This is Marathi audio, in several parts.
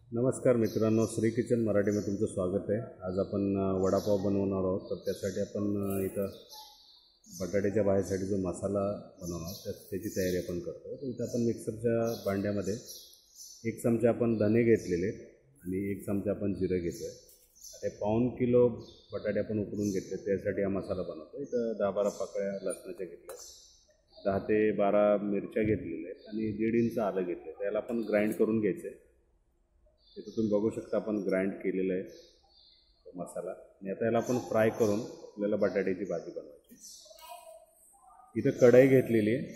नमस्कार मित्रांनो, श्री किचन मराठीमध्ये तुमचं स्वागत आहे। आज आपण वडापाव बनवणार आहोत। तर त्यासाठी आपण इथं बटाट्याच्या भाजीसाठी जो मसाला बनवणार त्याची तयारी आपण करतो। तर इथं आपण मिक्सरच्या भांड्यामध्ये 1 चमचा आपण धने घेतलेले आणि 1 चमचा आपण जिरं घेतोय। आता 1.5 किलो बटाटे आपण उकडून घेतले, त्यासाठी हा मसाला बनवतो। इथं 10-12 पाकळ्या लसणाच्या घेतल्या, 10 ते 12 मिरच्या घेतलेल्या आहेत आणि 1.5 इंच आलं घेतलं। त्याला आपण ग्राइंड करून घ्यायचं आहे। इथं तुम्ही बघू शकता आपण ग्राइंड केलेला आहे तो मसाला। आणि आता याला आपण फ्राय करून आपल्याला बटाट्याची भाजी बनवायची। इथं कढई घेतलेली आहे।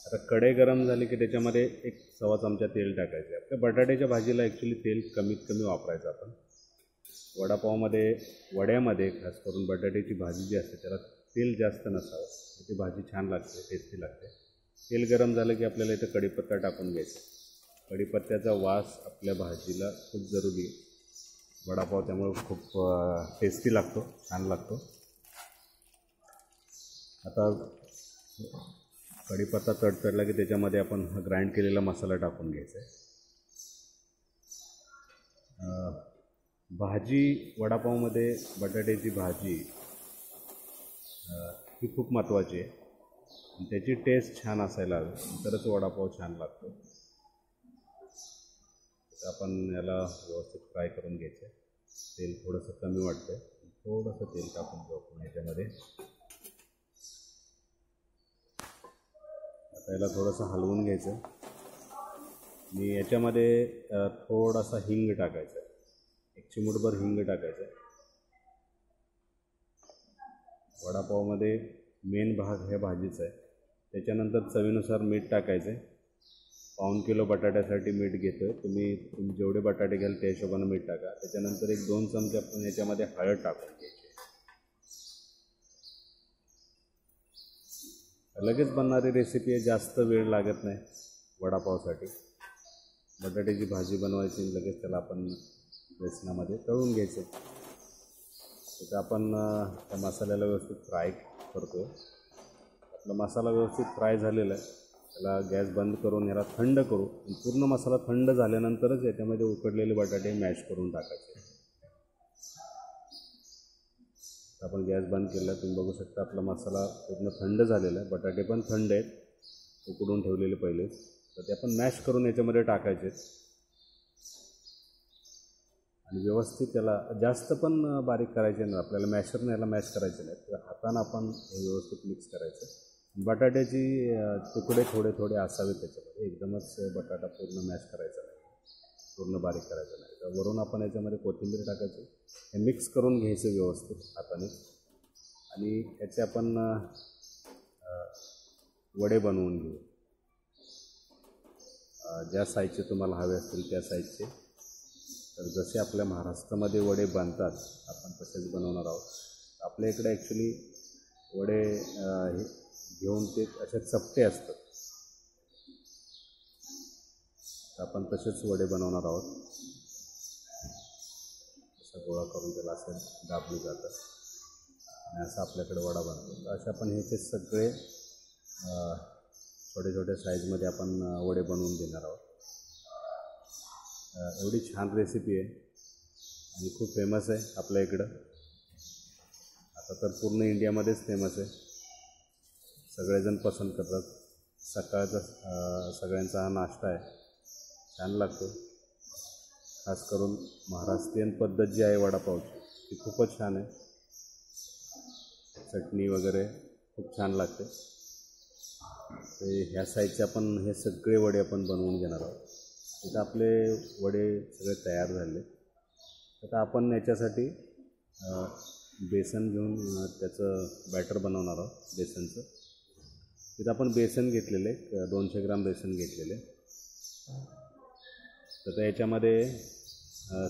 आता कढई गरम झाली की त्याच्यामध्ये 1 सव्वा चमचा तेल टाकायचं आहे। आपल्या बटाट्याच्या भाजीला ॲक्च्युली तेल कमीत कमी वापरायचं आपण। वडापावमध्ये वड्यामध्ये खास करून बटाट्याची भाजी जी असते त्याला तेल जास्त नसावं, ती भाजी छान लागते, टेस्टी लागते। तेल गरम झालं की आपल्याला इथं कढीपत्ता टाकून घ्यायचा। कढीपत्त्याचा वास आपल्या भाजीला खूप जरुरी आहे। वडापाव त्यामुळे खूप टेस्टी लागतो, छान लागतो। आता कढीपत्ता तडतडला की त्याच्यामध्ये आपण ग्राइंड केलेला मसाला टाकून घ्यायचा आहे। भाजी वडापावमध्ये बटाट्याची भाजी ही खूप महत्त्वाची आहे आणि त्याची टेस्ट छान असायला हवी, तरच वडापाव छान लागतो। आपण याला व्यवस्थित फ्राय करून घ्यायचं आहे। तेल थोडंसं कमी वाटतं, थोडंसं तेल टाकून घेऊ आपण याच्यामध्ये। आता याला थोडंसं हलवून घ्यायचं आणि याच्यामध्ये थोडासा हिंग टाकायचा आहे, 1 चिमूटभर हिंग टाकायचं आहे। वडापावमध्ये मेन भाग ह्या भाजीचा आहे। त्याच्यानंतर चवीनुसार मीठ टाकायचं आहे। 1.5 किलो बटाट्यासाठी मीठ घेतो, तुम्ही जेवढे बटाटे घ्याल त्या हिशोबाने मीठ टाका। त्याच्यानंतर 1-2 चमचे आपण याच्यामध्ये हळद टाकून घ्यायची। लगेच बनणारी रेसिपी आहे, जास्त वेळ लागत नाही वडापावसाठी। बटाट्याची भाजी बनवायची, लगेच त्याला आपण बेसनामध्ये तळून घ्यायचं। तर आपण त्या मसाल्याला व्यवस्थित फ्राय करतो। आपला मसाला व्यवस्थित फ्राय झालेला आहे। त्याला गॅस बंद करून याला थंड करू। पूर्ण मसाला थंड झाल्यानंतरच याच्यामध्ये उकडलेले बटाटे मॅश करून टाकायचे। आपण गॅस बंद केला, तुम्ही बघू शकता आपला मसाला पूर्ण थंड झालेला आहे। बटाटे पण थंड आहेत, उकडून ठेवलेले पहिलेच। तर ते आपण मॅश करून याच्यामध्ये टाकायचे आणि व्यवस्थित त्याला जास्त पण बारीक करायचे नाही, आपल्याला मॅशरने याला मॅश करायचे नाही, तर हातानं आपण हे व्यवस्थित मिक्स करायचं। बटाट्याची तुकडे थोडे थोडे असावेत त्याच्यामध्ये, एकदमच बटाटा पूर्ण मॅश करायचा नाही, पूर्ण बारीक करायचं नाही। तर वरून आपण याच्यामध्ये कोथिंबीर टाकायची, हे मिक्स करून घ्यायचं व्यवस्थित हाताने आणि याचे आपण वडे बनवून घेऊ। ज्या साईजचे तुम्हाला हवे असतील त्या साईजचे। तर जसे आपल्या महाराष्ट्रामध्ये वडे बनतात आपण तसेच बनवणार आहोत। आपल्या इकडे ॲक्च्युली वडे घेऊन ते असे चपटे असतात, आपण तसेच वडे बनवणार आहोत। असा गोळा करून त्याला असं दाबलं जातं आणि असं आपल्याकडे वडा बनतो। तर अशा आपण ह्याचे सगळे छोटे छोटे साईजमध्ये आपण वडे बनवून देणार आहोत। एवढी छान रेसिपी आहे आणि खूप फेमस आहे आपल्या इकडं। आता तर पूर्ण इंडियामध्येच फेमस आहे, सगळेजण पसंत करतात। सकाळचा सगळ्यांचा हा नाश्ता आहे, छान लागतो। खास करून महाराष्ट्रीयन पद्धत जी आहे वडापावची ती खूपच छान आहे। चटणी वगैरे खूप छान लागते। ते ह्या साईजचे आपण हे सगळे वडे आपण बनवून घेणार आहोत। इथं आपले वडे सगळे तयार झाले। आता आपण याच्यासाठी बेसन घेऊन त्याचं बॅटर बनवणार आहोत बेसनचं। इथं आपण बेसन घेतलेले, 200 ग्राम बेसन घेतलेले। तर याच्यामध्ये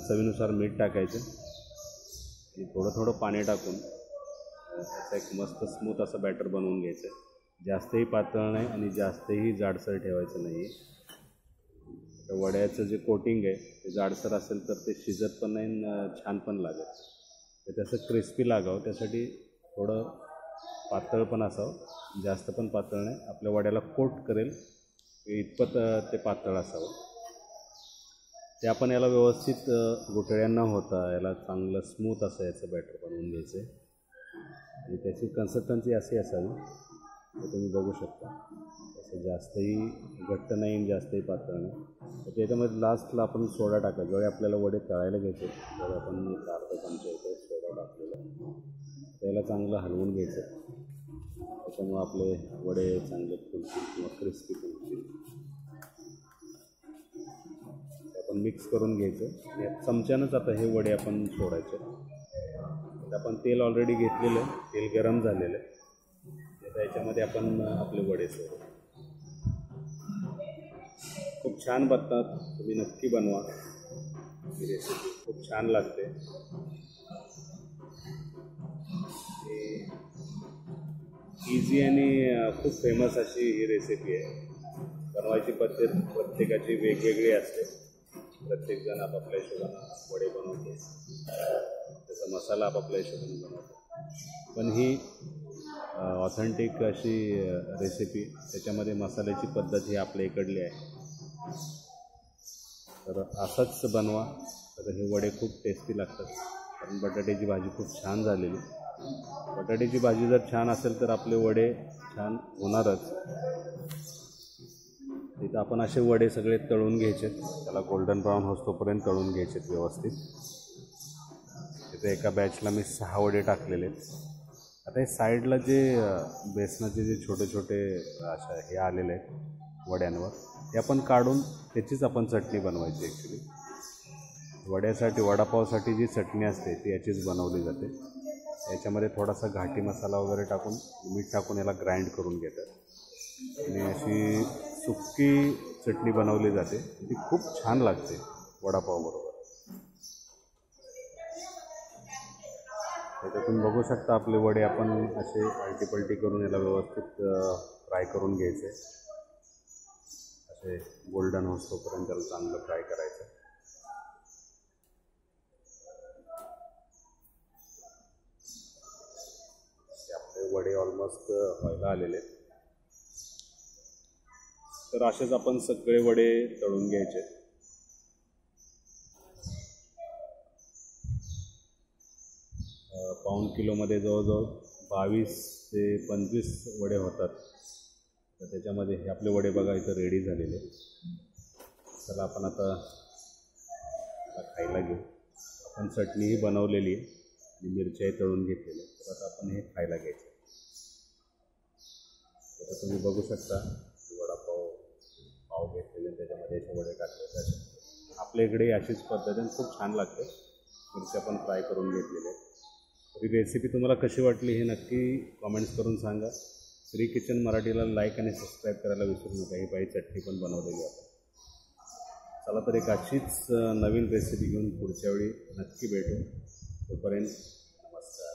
चवीनुसार मीठ टाकायचं आणि थोडं थोडं पाणी टाकून असं एक मस्त स्मूथ असं बॅटर बनवून घ्यायचं। जास्तही पातळ नाही आणि जास्तही जाडसर ठेवायचं नाही आहे। तर वड्याचं जे कोटिंग आहे ते जाडसर असेल तर ते शिजत पण नाही, छान पण लागत। तर त्याचं क्रिस्पी लागावं त्यासाठी थोडं पातळ पण असावं, जास्त पण पातळ नाही, आपल्या वड्याला कोट करेल इतपत ते पातळ असावं। ते आपण याला व्यवस्थित गुठळ्या न होता याला चांगलं स्मूथ असं याचं बॅटर बनवून घ्यायचं आहे. आणि त्याची कन्सिस्टन्सी अशी असावी तर तुम्ही बघू शकता. असं जास्तही घट्ट नाही आणि जास्तही पातळ नाही. तर त्याच्यामध्ये लास्टला आपण सोडा टाकायचा. ज्यावेळी आपल्याला वडे तळायला घ्यायचे त्यावेळी आपण एक अर्धा चमचा इथे सोडा टाकलेला, त्याला चांगलं हलवून घ्यायचं. त्याच्यामुळे आपले वडे चांगले फुलतील किंवा क्रिस्पी फुलतील. आपण मिक्स करून घ्यायचं आणि चमच्यानंच आता हे वडे आपण सोडायचे. आपण तेल ऑलरेडी घेतलेलं आहे, तेल गरम झालेलं आहे. त्याच्यामध्ये आपण आपले वडे सोडू. खूप छान बनतात, तुम्ही नक्की बनवा. ही रेसिपी खूप छान लागते. इझी आणि खूप फेमस अशी ही रेसिपी आहे. बनवायची पद्धत प्रत्येकाची वेगवेगळी असते. प्रत्येकजण आपापल्या हिशोबानं वडे बनवतो, त्याचा मसाला आपापल्या हिशोबाने बनवतो. पण ही ऑथेंटिक अशी रेसिपी, त्याच्यामध्ये मसाल्याची पद्धत ही आपल्या इकडली आहे. तर असंच बनवा. तर हे वडे खूप टेस्टी लागतात. कारण बटाट्याची भाजी खूप छान झालेली. बटाट्याची भाजी जर छान असेल तर आपले वडे छान होणारच. तिथं आपण असे वडे सगळे तळून घ्यायचे, त्याला गोल्डन ब्राऊन होतोपर्यंत तळून घ्यायचे व्यवस्थित. तिथे एका बॅचला मी 6 वडे टाकलेले आहेत. आता हे साईडला जे बेसनाचे जे छोटे छोटे अशा हे आलेले आहेत वड्यांवर, ते आपण काढून त्याचीच आपण चटणी बनवायची. ॲक्च्युली वड्यासाठी, वडापावसाठी जी चटणी असते ती याचीच बनवली जाते. याच्यामध्ये थोडासा घाटी मसाला वगैरे टाकून, मीठ टाकून याला ग्राइंड करून घेतात आणि अशी सुक्की चटणी बनवली जाते. ती खूप छान लागते वडापावबरोबर. त्याच्यातून बघू शकता आपले वडे आपण असे आलटीपलटी करून याला व्यवस्थित फ्राय करून घ्यायचे. असे गोल्डन होतोपर्यंत त्याला चांगलं फ्राय करायचं. आपले वडे ऑलमोस्ट व्हायला आलेले. तर असेच आपण सगळे वडे तळून घ्यायचे. पाऊण किलोमध्ये जवळजवळ 22 ते 25 वडे होतात. तर त्याच्यामध्ये हे आपले वडे बघा इथं रेडी झालेले. चला आपण आता खायला घेऊ. आपण चटणीही बनवलेली आहे आणि मिरच्याही तळून घेतलेल्या. तर आता आपण हे खायला घ्यायचं. तर तुम्ही बघू शकता पाव घेतलेले, त्याच्यामध्ये असे वडे टाकले. आपल्या इकडे अशीच पद्धतीने खूप छान लागते. मिरच्या पण फ्राय करून घेतलेले. ही रेसिपी तुम्हाला कशी वाटली हे नक्की कमेंट्स करून सांगा. श्री किचन मराठीला लाईक आणि सबस्क्राईब करायला विसरू नका. ही बाई चटणी पण बनवलेली आपण. चला तर एक अशीच नवीन रेसिपी घेऊन पुढच्या वेळी नक्की भेटू. तोपर्यंत नमस्कार.